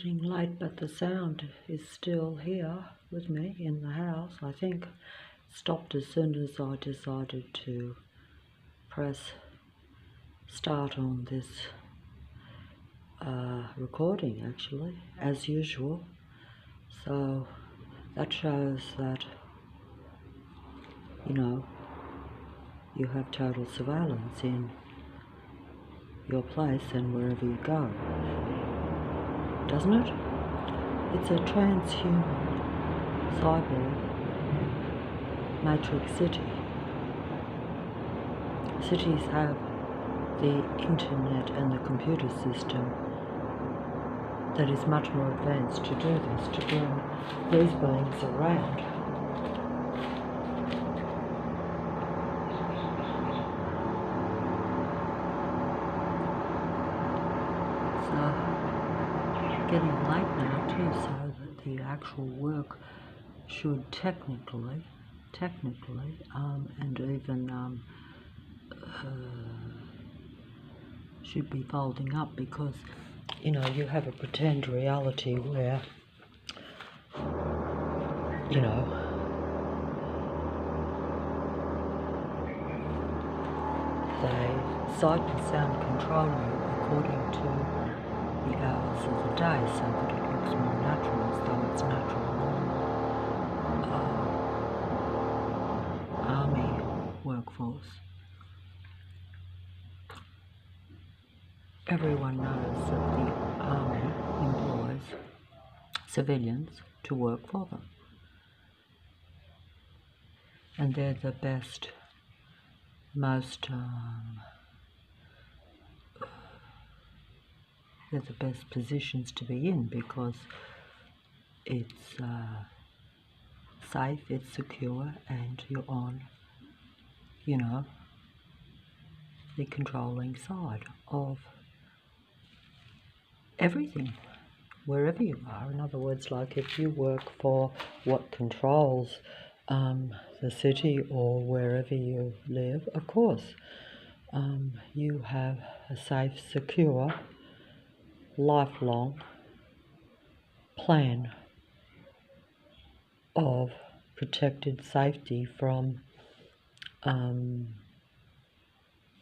getting late, but the sound is still here with me in the house. I think it stopped as soon as I decided to press start on this recording, actually, as usual. So that shows that, you know, you have total surveillance in your place and wherever you go, doesn't it? It's a transhuman cyborg matrix city. Cities have the internet and the computer system that is much more advanced to do this, to bring these beings around. Getting late now too, so that the actual work should technically, and even should be folding up, because, you know, you have a pretend reality where, you know, they sight and sound control you according to the hours of the day, so that it looks more natural, as though it's natural army workforce. Everyone knows that the army employs civilians to work for them, and they're the best, they're the best positions to be in, because it's safe, it's secure, and you're on, you know, the controlling side of everything, wherever you are. In other words, like if you work for what controls the city or wherever you live, of course, you have a safe, secure, lifelong plan of protected safety from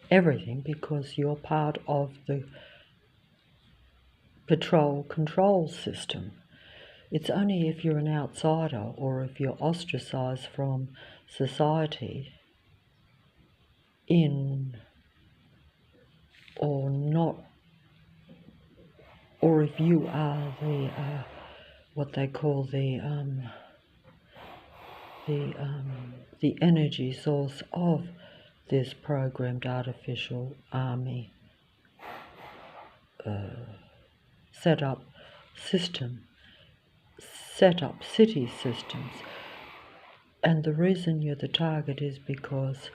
everything, because you're part of the patrol control system. It's only if you're an outsider, or if you're ostracized from society or not, or if you are the what they call the energy source of this programmed artificial army set up city systems. And the reason you're the target is because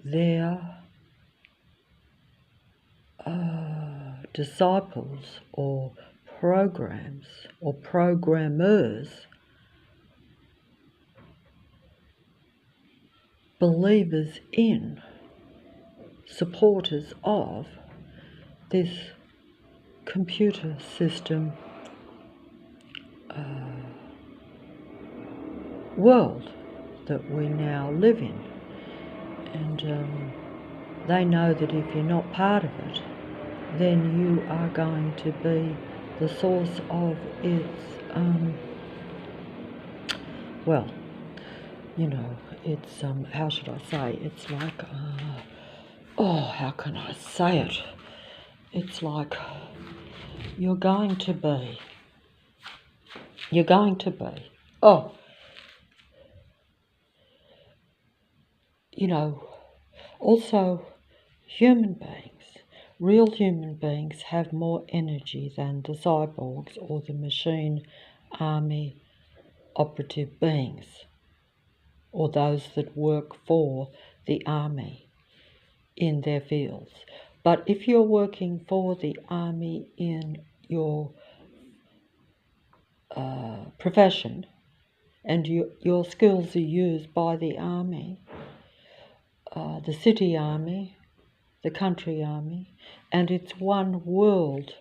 their disciples or programs or programmers, believers in, supporters of this computer system world that we now live in. And they know that if you're not part of it, then you are going to be the source of its, well, you know, it's, how should I say, it's like, how can I say it? It's like you're going to be, you know, also human beings, real human beings, have more energy than the cyborgs or the machine army operative beings, or those that work for the army in their fields. But if you're working for the army in your profession, and your skills are used by the army, the city army, the country army, and it's one world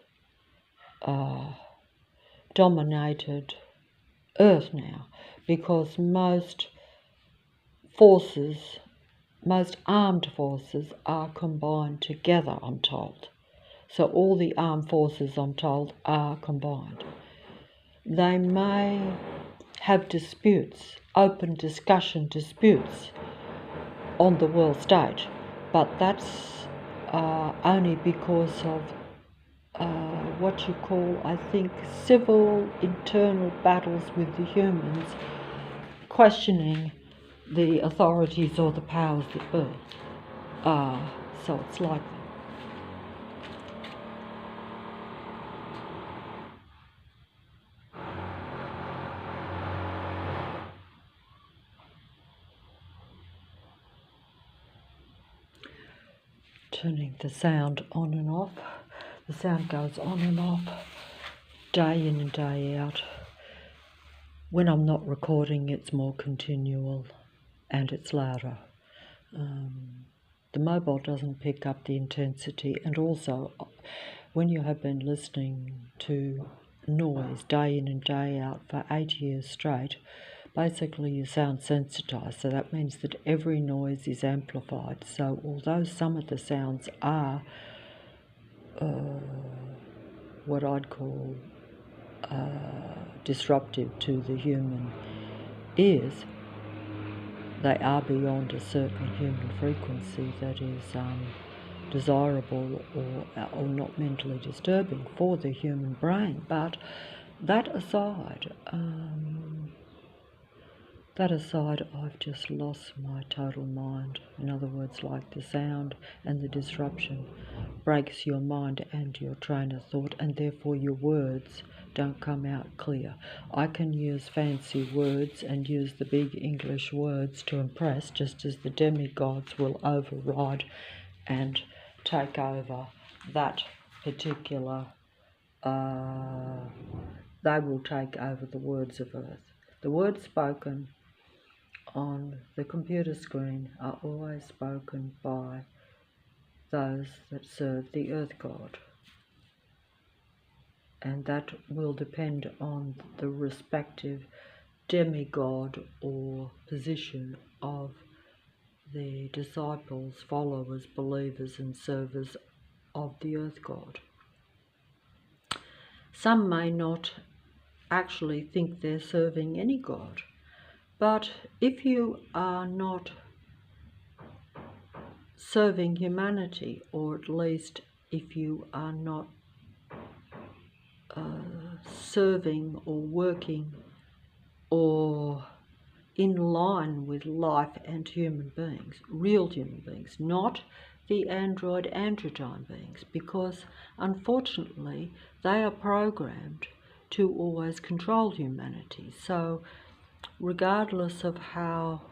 dominated Earth now, because most forces, most armed forces are combined together, I'm told. So all the armed forces, I'm told, are combined. They may have disputes, open discussion disputes on the world stage, but that's only because of what you call, I think, civil internal battles with the humans, questioning the authorities or the powers that be. So it's like that. Turning the sound on and off. The sound goes on and off, day in and day out. When I'm not recording, it's more continual and it's louder. The mobile doesn't pick up the intensity, and also when you have been listening to noise day in and day out for 8 years straight, basically you sound sensitized. So that means that every noise is amplified. So although some of the sounds are what I'd call disruptive to the human ears, they are beyond a certain human frequency that is desirable or not mentally disturbing for the human brain. But that aside, I've just lost my total mind. In other words, like the sound and the disruption breaks your mind and your train of thought, and therefore your words don't come out clear. I can use fancy words and use the big English words to impress, just as the demigods will override and take over that particular, they will take over the words of earth. The words spoken on the computer screen are always spoken by those that serve the earth god. And that will depend on the respective demigod or position of the disciples, followers, believers and servers of the earth god. Some may not actually think they're serving any god, but if you are not serving humanity, or at least if you are not serving or working or in line with life and human beings, real human beings, not the androgyne beings, because unfortunately they are programmed to always control humanity. So regardless of how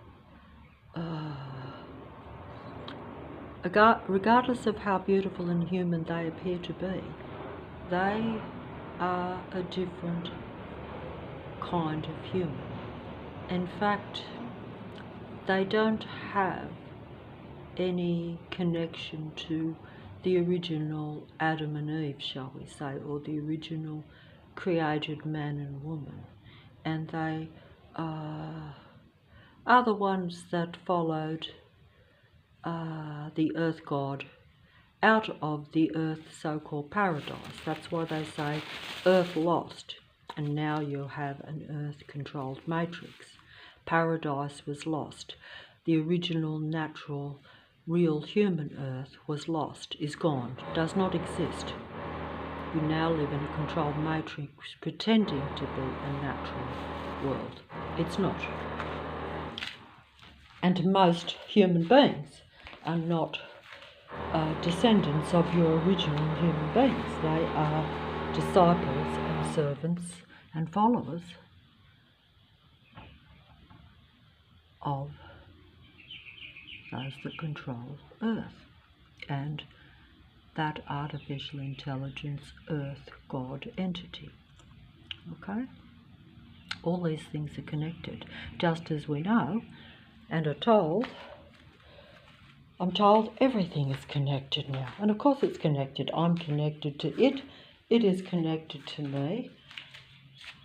beautiful and human they appear to be, they are a different kind of human. In fact, they don't have any connection to the original Adam and Eve, shall we say, or the original created man and woman. And they are the ones that followed the earth god out of the earth so-called paradise. That's why they say earth lost, and now you have an earth-controlled matrix. Paradise was lost. The original, natural, real human earth was lost, is gone, does not exist. You now live in a controlled matrix pretending to be a natural world. It's not. And most human beings are not descendants of your original human beings. They are disciples and servants and followers of those that control Earth and that artificial intelligence Earth God entity. Okay? All these things are connected, just as we know and are told. I'm told everything is connected now, and of course it's connected. I'm connected to it, it is connected to me,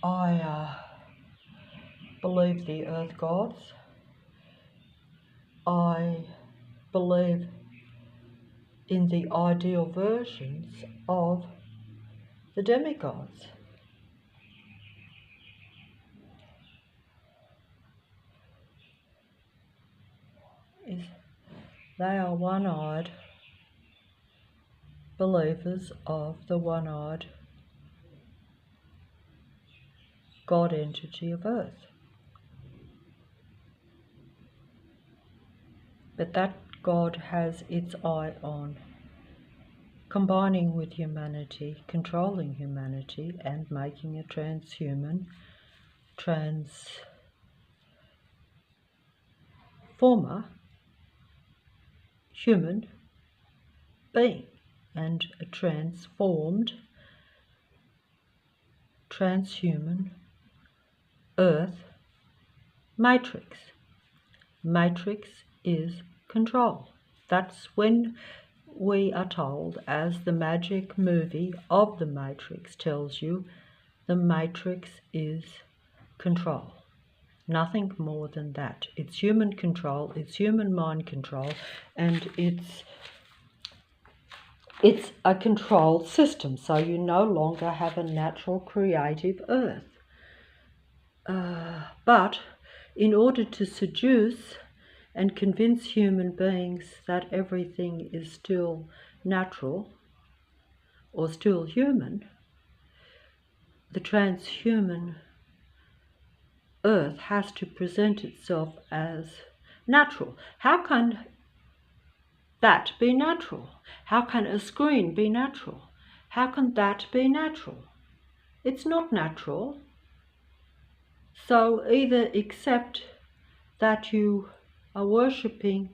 I believe the earth gods. I believe in the ideal versions of the demigods. They are one-eyed believers of the one-eyed God entity of earth. But that God has its eye on combining with humanity, controlling humanity, and making a transhuman, transformer human being, and a transformed transhuman earth matrix. Matrix is control. That's when we are told, as the magic movie of the Matrix tells you, the Matrix is control. Nothing more than that. It's human control, it's human mind control, and it's a controlled system, so you no longer have a natural creative earth. But in order to seduce and convince human beings that everything is still natural or still human, the transhuman earth has to present itself as natural. How can that be natural? How can a screen be natural? How can that be natural? It's not natural. So either accept that you are worshipping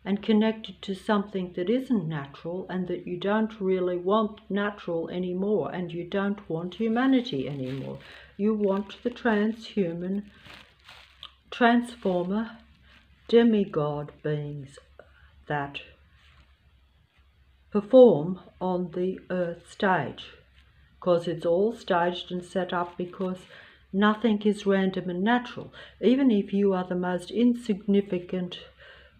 and connected to something that isn't natural, and that you don't really want natural anymore, and you don't want humanity anymore. You want the transhuman, transformer, demigod beings that perform on the earth stage, because it's all staged and set up, because nothing is random and natural. Even if you are the most insignificant,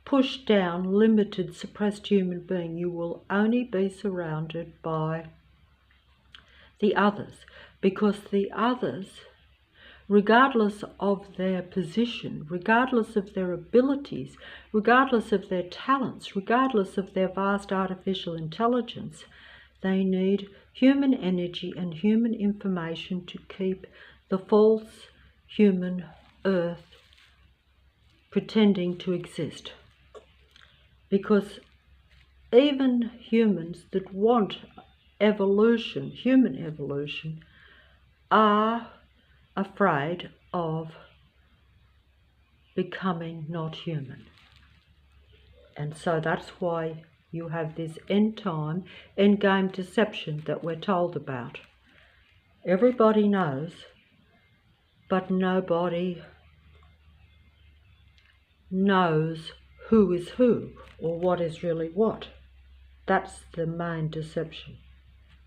pushed down, limited, suppressed human being, you will only be surrounded by the others, because the others, regardless of their position, regardless of their abilities, regardless of their talents, regardless of their vast artificial intelligence, they need human energy and human information to keep the false human earth pretending to exist. Because even humans that want evolution, human evolution, are afraid of becoming not human. And so that's why you have this end game deception that we're told about. Everybody knows, but nobody knows who is who or what is really what. That's the main deception.